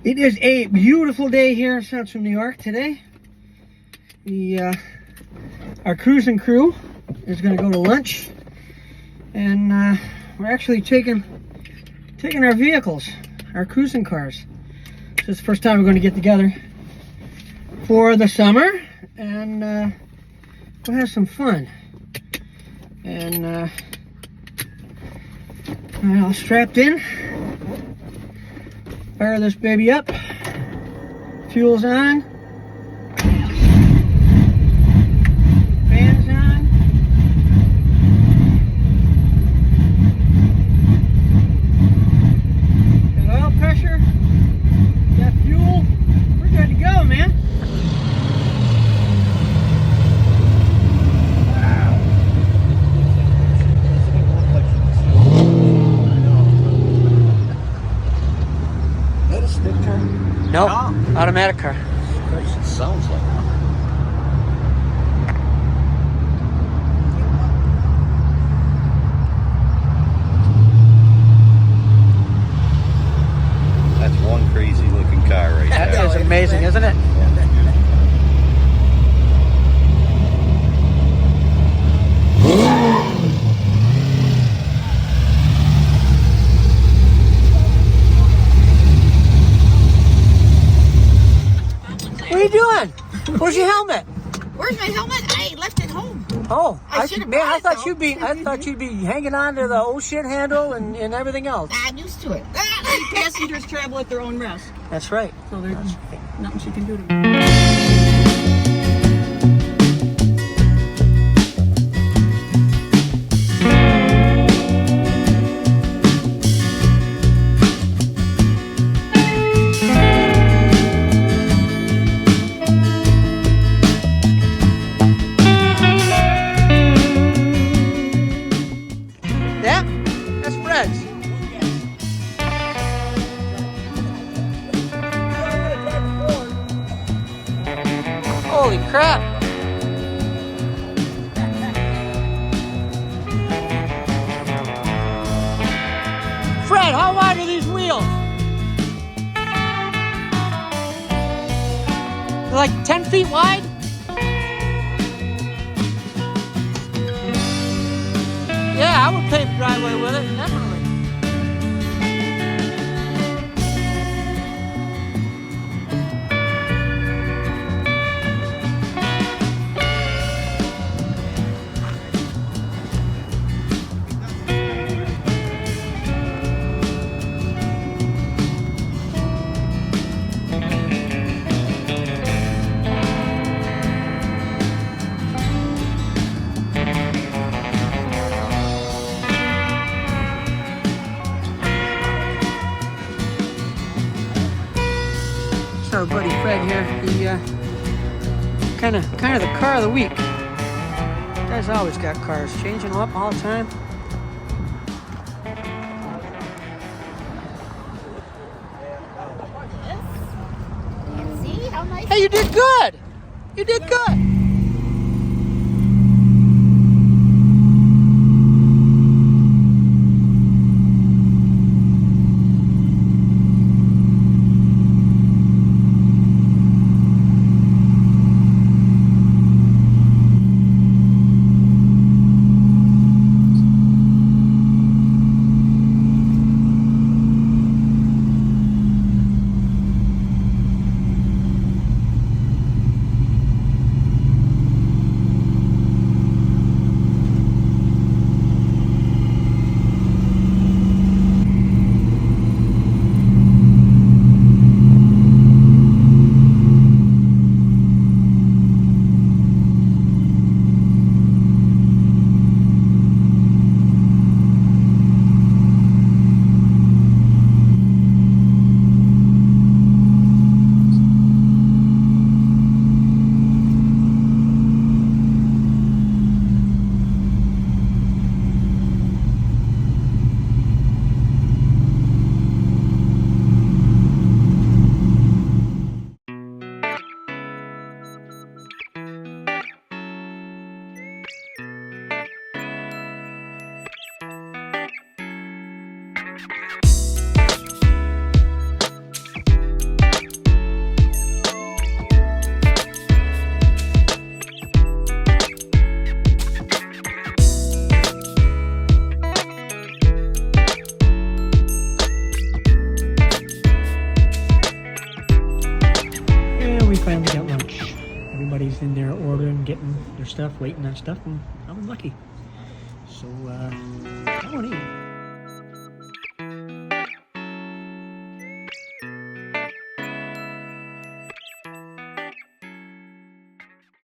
It is a beautiful day here in Central New York today. Our cruising crew is going to go to lunch, and we're actually taking our vehicles, our cruising cars. This is the first time we're going to get together for the summer, and we'll have some fun. And all strapped in. Fire this baby up. Fuel's on. Fans on. Got oil pressure. Got fuel. We're good to go, man. Nope, automatic car. It sounds like one. That's one crazy looking car right there. That is amazing, isn't it? What are you doing? Where's your helmet? Where's my helmet? I left it home. Oh, I thought it, you'd be hanging on to the old shit handle and everything else. I'm used to it. Passengers travel at their own risk, That's right. so there's nothing she can do to me. Holy crap! Fred, how wide are these wheels? They're like 10 feet wide? Yeah, I would pave the driveway with it, definitely. Our buddy Fred here, the kind of the car of the week. Guy's always got cars, changing them up all the time. See how nice? Hey, you did good. You did good. finally got lunch. Everybody's in there ordering, getting their stuff, waiting on stuff, and I was lucky. So, I want to eat.